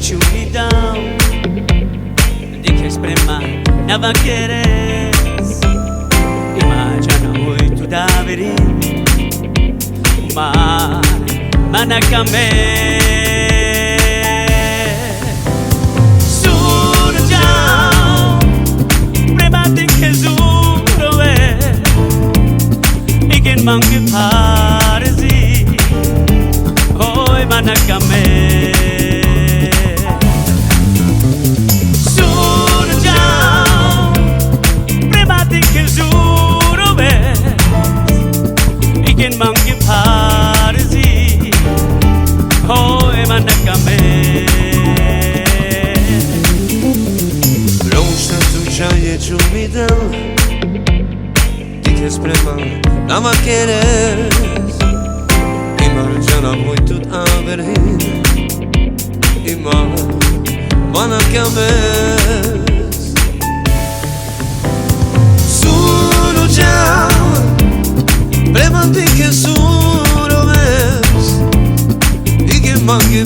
te unidão de que exprema nada queres. Imagina muito da veri, manacame. Surjão, prema de que zuro é, e quem mangue paresi, oi manacame. Ikin mangi parzi, hoy manakame. Longe tu já je umidão, de que esprema nada queres. Imagina muito a verhin, manakame. Suno já Premanti che suro ves, e che mangi